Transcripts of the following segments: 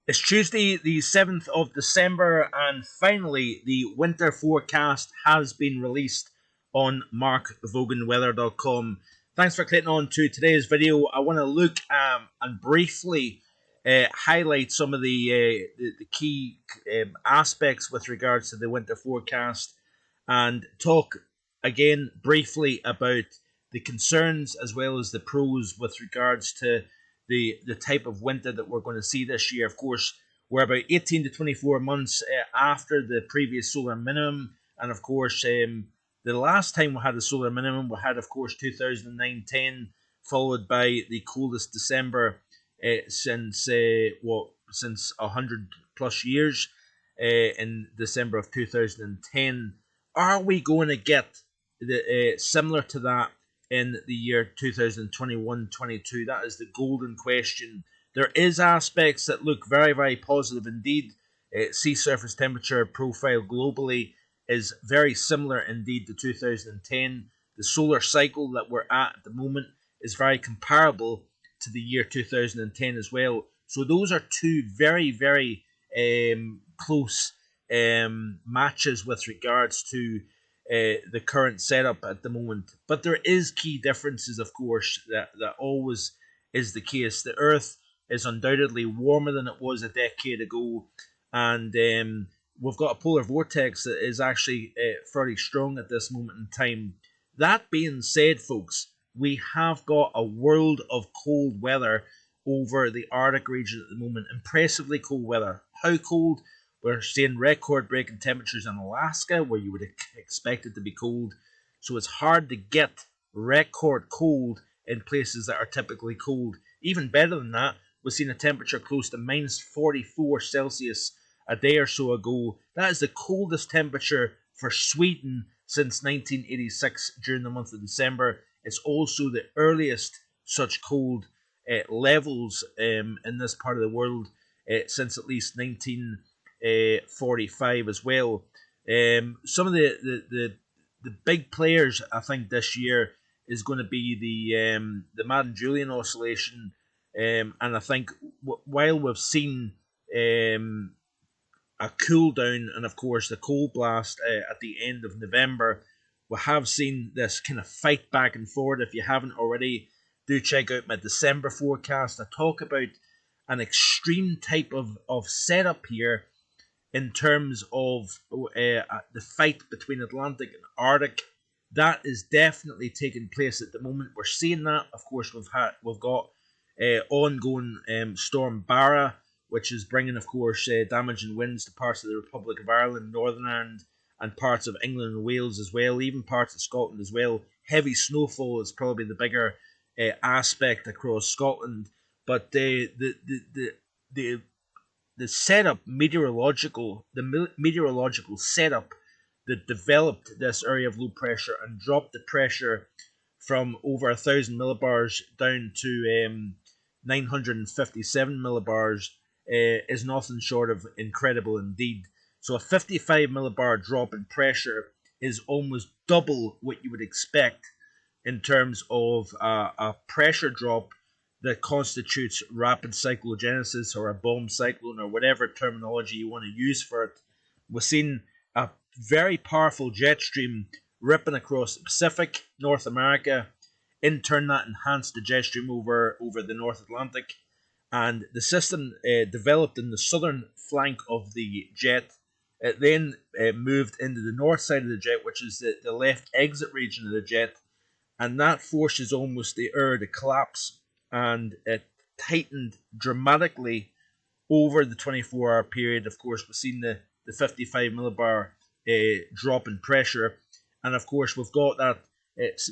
It's Tuesday, the 7th of December, and finally, the winter forecast has been released on markvoganweather.com. Thanks for clicking on to today's video. I want to look and briefly highlight some of the key aspects with regards to the winter forecast and talk again briefly about the concerns as well as the pros with regards to the type of winter that we're going to see this year. Of course, we're about 18 to 24 months after the previous solar minimum, and of course, the last time we had a solar minimum, we had, of course, 2009-10, followed by the coldest December since 100 plus years in December of 2010. Are we going to get similar to that in the year 2021-22? That is the golden question. There is aspects that look very, very positive indeed. Sea surface temperature profile globally is very similar indeed to 2010. The solar cycle that we're at the moment is very comparable to the year 2010 as well. So those are two very, very close matches with regards to the current setup at the moment. But there is key differences, of course, that always is the case. The Earth is undoubtedly warmer than it was a decade ago, and we've got a polar vortex that is actually fairly strong at this moment in time. That being said, folks, we have got a world of cold weather over the Arctic region at the moment. Impressively cold weather. How cold? We're seeing record-breaking temperatures in Alaska, where you would expect it to be cold. So it's hard to get record cold in places that are typically cold. Even better than that, we've seen a temperature close to minus 44 Celsius a day or so ago. That is the coldest temperature for Sweden since 1986 during the month of December. It's also the earliest such cold levels in this part of the world since at least 1945 as well. Some of the big players, I think, this year is going to be the Madden-Julian oscillation, and I think while we've seen a cool down and of course the cold blast at the end of November, we have seen this kind of fight back and forward. If you haven't already, do check out my December forecast. I talk about an extreme type of setup here in terms of the fight between Atlantic and Arctic. That is definitely taking place at the moment. We're seeing that. Of course, we've got ongoing Storm Barra, which is bringing, of course, damaging winds to parts of the Republic of Ireland, Northern Ireland, and parts of England and Wales as well, even parts of Scotland as well. Heavy snowfall is probably the bigger aspect across Scotland, but the setup the meteorological setup that developed this area of low pressure and dropped the pressure from over 1,000 millibars down to 957 millibars is nothing short of incredible indeed. So a 55 millibar drop in pressure is almost double what you would expect in terms of a pressure drop that constitutes rapid cyclogenesis or a bomb cyclone or whatever terminology you want to use for it. We've seen a very powerful jet stream ripping across the Pacific, North America. In turn, that enhanced the jet stream over the North Atlantic, and the system developed in the southern flank of the jet. It then moved into the north side of the jet, which is the left exit region of the jet, and that forces almost the air to collapse, and it tightened dramatically over the 24-hour period. Of course, we've seen the 55 millibar drop in pressure, and of course we've got that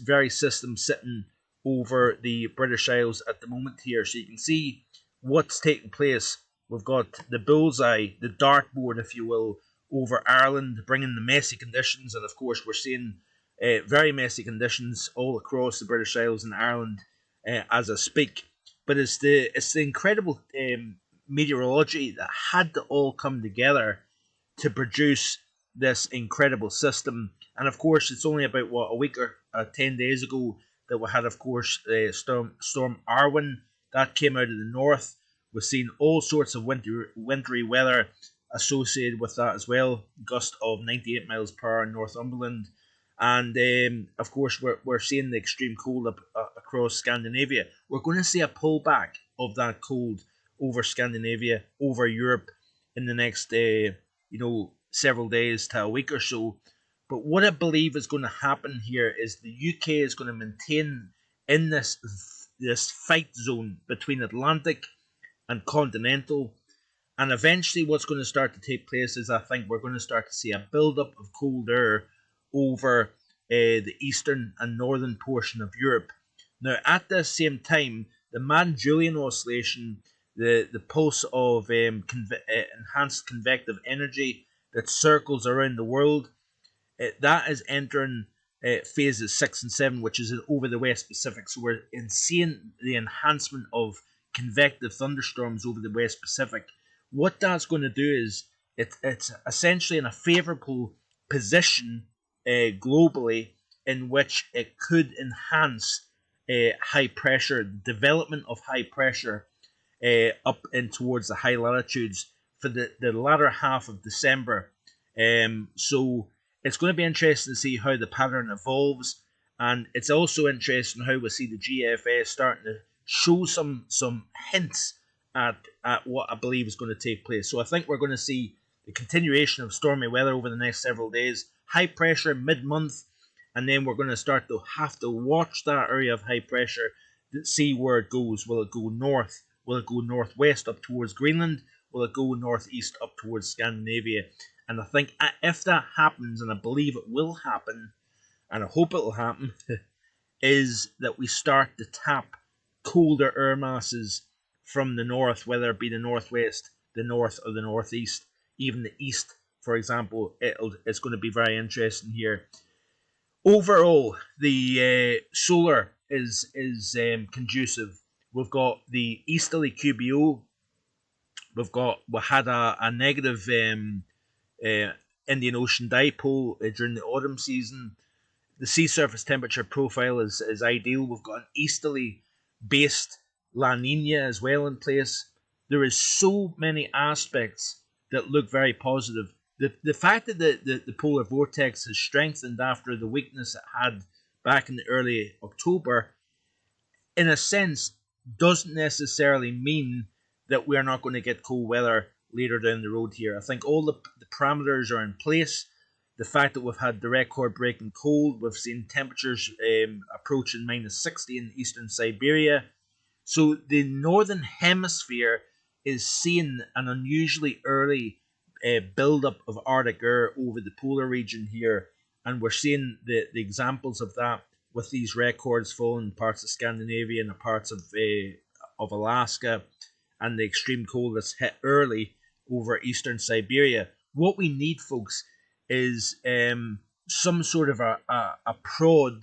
very system sitting over the British Isles at the moment here, so you can see what's taking place. We've got the bullseye, the dartboard, if you will, over Ireland, bringing the messy conditions, and of course we're seeing very messy conditions all across the British Isles and Ireland as I speak. But it's the incredible meteorology that had to all come together to produce this incredible system. And of course, it's only about a week or 10 days ago that we had, of course, Storm Arwen that came out of the north. We've seen all sorts of wintry weather associated with that as well. Gust of 98 miles per hour in Northumberland. And of course, we're seeing the extreme cold across Scandinavia. We're going to see a pullback of that cold over Scandinavia, over Europe in the next, several days to a week or so. But what I believe is going to happen here is the UK is going to maintain in this fight zone between Atlantic and continental. And eventually, what's going to start to take place is I think we're going to start to see a build-up of cold air over the eastern and northern portion of Europe. Now, at the same time, the Madden-Julian oscillation, the pulse of enhanced convective energy that circles around the world, that is entering phases 6 and 7, which is over the West Pacific. So we're seeing the enhancement of convective thunderstorms over the West Pacific. What that's going to do is it's essentially in a favourable position globally in which it could enhance high pressure, development of high pressure up in towards the high latitudes for the latter half of December. So it's going to be interesting to see how the pattern evolves, and it's also interesting how we see the GFS starting to show some hints at what I believe is going to take place. So I think we're going to see the continuation of stormy weather over the next several days, high pressure mid-month, and then we're going to start to have to watch that area of high pressure to see where it goes. Will it go north? Will it go northwest up towards Greenland? Will it go northeast up towards Scandinavia? And I think if that happens, and I believe it will happen, and I hope it will happen, is that we start to tap colder air masses from the north, whether it be the northwest, the north, or the northeast, even the east, for example. It's going to be very interesting here. Overall, the solar is conducive. We've got the easterly QBO. We had a negative Indian Ocean dipole during the autumn season. The sea surface temperature profile is ideal. We've got an easterly based La Nina as well in place. There is so many aspects that look very positive. The fact that the polar vortex has strengthened after the weakness it had back in the early October, in a sense, doesn't necessarily mean that we're not going to get cold weather later down the road here. I think all the parameters are in place. The fact that we've had the record-breaking cold, we've seen temperatures approaching minus 60 in eastern Siberia. So the northern hemisphere is seeing an unusually early build-up of Arctic air over the polar region here, and we're seeing the examples of that with these records falling in parts of Scandinavia and parts of Alaska, and the extreme cold that's hit early over eastern Siberia. What we need, folks, is some sort of a prod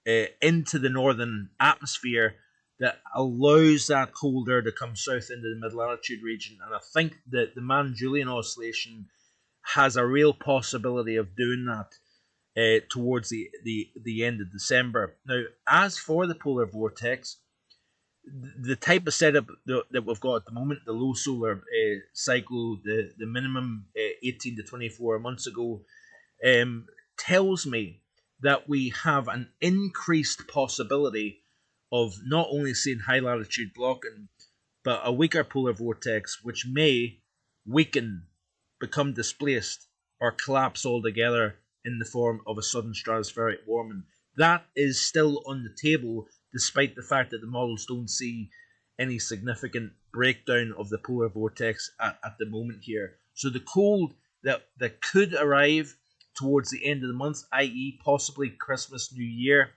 into the northern atmosphere that allows that cold air to come south into the mid-latitude region. And I think that the Madden-Julian oscillation has a real possibility of doing that towards the end of December. Now, as for the polar vortex, the type of setup that we've got at the moment, the low solar cycle, the minimum 18 to 24 months ago, tells me that we have an increased possibility of not only seeing high latitude blocking, but a weaker polar vortex which may weaken, become displaced, or collapse altogether in the form of a sudden stratospheric warming. That is still on the table, despite the fact that the models don't see any significant breakdown of the polar vortex at the moment here. So the cold that could arrive towards the end of the month, i.e. possibly Christmas, New Year,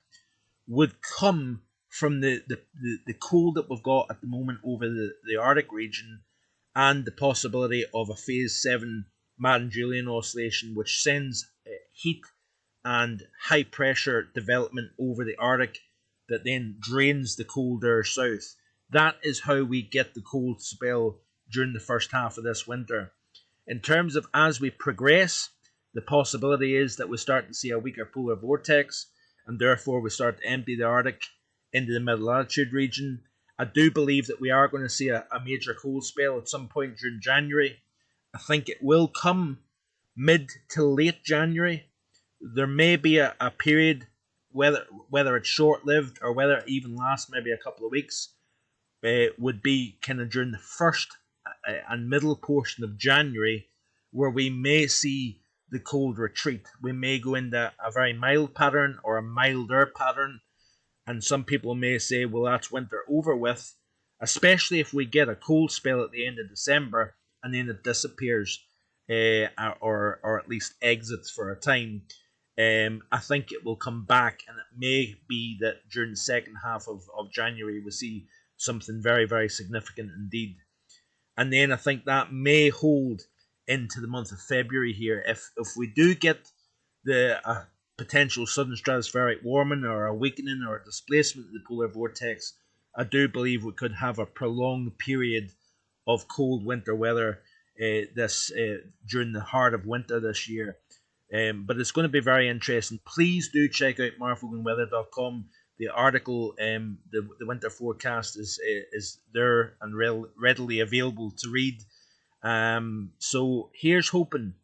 would come from the cold that we've got at the moment over the Arctic region, and the possibility of a phase 7 Madden-Julian oscillation, which sends heat and high pressure development over the Arctic that then drains the cold air south. That is how we get the cold spell during the first half of this winter. In terms of as we progress, the possibility is that we start to see a weaker polar vortex, and therefore we start to empty the Arctic into the mid-latitude region, I do believe that we are going to see a major cold spell at some point during January. I think it will come mid to late January. There may be a period, whether it's short lived or whether it even lasts maybe a couple of weeks, would be kind of during the first and middle portion of January, where we may see the cold retreat. We may go into a very mild pattern or a milder pattern, and some people may say, well, that's winter over with, especially if we get a cold spell at the end of December and then it disappears, or at least exits for a time. I think it will come back, and it may be that during the second half of January we see something very, very significant indeed. And then I think that may hold into the month of February here. If we do get the potential sudden stratospheric warming or a weakening or a displacement of the polar vortex, I do believe we could have a prolonged period of cold winter weather during the heart of winter this year. But it's going to be very interesting. Please do check out markvoganweather.com. The article, the winter forecast is there and readily available to read. So here's hoping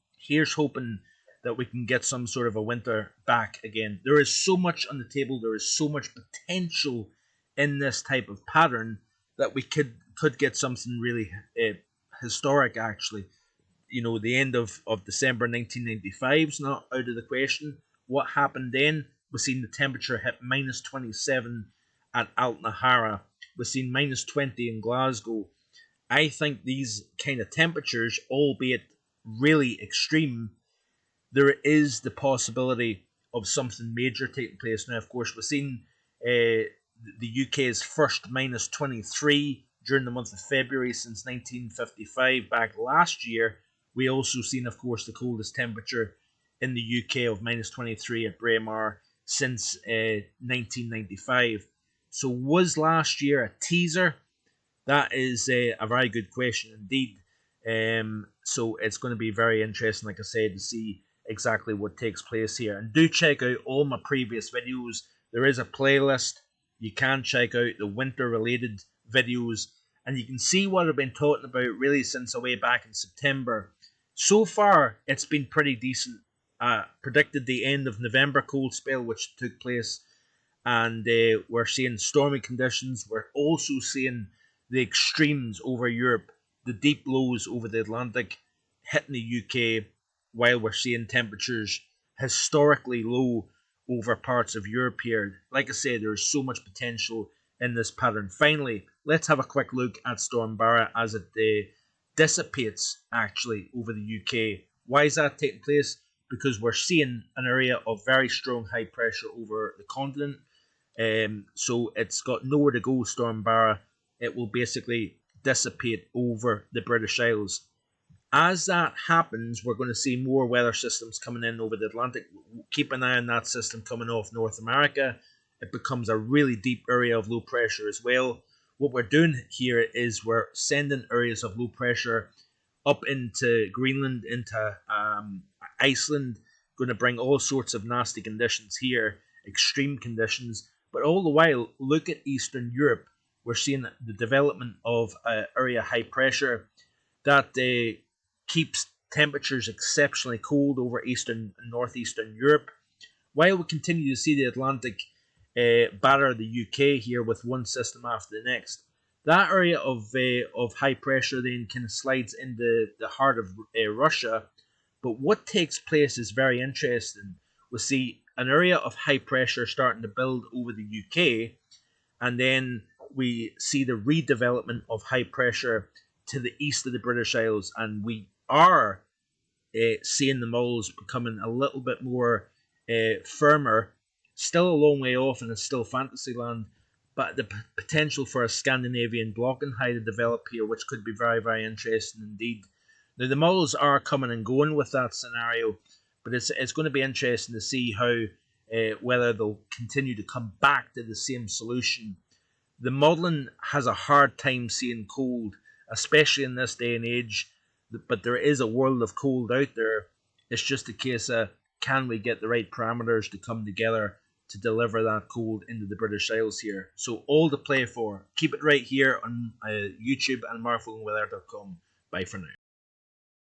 that we can get some sort of a winter back again. There is so much on the table. There is so much potential in this type of pattern that we could get something really historic, actually. You know, the end of December 1995 is not out of the question. What happened then? We've seen the temperature hit minus 27 at Altnahara. We've seen minus 20 in Glasgow. I think these kind of temperatures, albeit really extreme, there is the possibility of something major taking place. Now, of course, we've seen the UK's first minus 23 during the month of February since 1955 back last year. We also seen, of course, the coldest temperature in the UK of minus 23 at Braemar since 1995. So was last year a teaser? That is a very good question indeed. So it's going to be very interesting, like I said, to see exactly what takes place here. And do check out all my previous videos. There is a playlist. You can check out the winter-related videos, and you can see what I've been talking about really since way back in September. So far, it's been pretty decent. Predicted the end of November cold spell, which took place, and we're seeing stormy conditions. We're also seeing the extremes over Europe, the deep lows over the Atlantic hitting the UK, while we're seeing temperatures historically low over parts of Europe here. Like I said, there's so much potential in this pattern. Finally, let's have a quick look at Storm Barra as it dissipates actually over the UK. Why is that taking place? Because we're seeing an area of very strong high pressure over the continent. So it's got nowhere to go, Storm Barra. It will basically dissipate over the British Isles. As that happens, we're going to see more weather systems coming in over the Atlantic. Keep an eye on that system coming off North America. It becomes a really deep area of low pressure as well. What we're doing here is we're sending areas of low pressure up into Greenland, into Iceland, going to bring all sorts of nasty conditions here, extreme conditions. But all the while, look at Eastern Europe. We're seeing the development of area high pressure that keeps temperatures exceptionally cold over Eastern and Northeastern Europe, while we continue to see the Atlantic batter the UK here with one system after the next. That area of high pressure then kind of slides into the heart of Russia. But what takes place is very interesting. We see an area of high pressure starting to build over the UK, and then we see the redevelopment of high pressure to the east of the British Isles, and we are seeing the moles becoming a little bit more firmer. Still a long way off, and it's still fantasy land, but the potential for a Scandinavian Blockenhigh to develop here, which could be very, very interesting indeed. Now, the moles are coming and going with that scenario, but it's going to be interesting to see how whether they'll continue to come back to the same solution. The modelling has a hard time seeing cold, especially in this day and age, but there is a world of cold out there. It's just a case of, can we get the right parameters to come together to deliver that cold into the British Isles here. So all to play for. Keep it right here on YouTube and markvoganweather.com. Bye for now.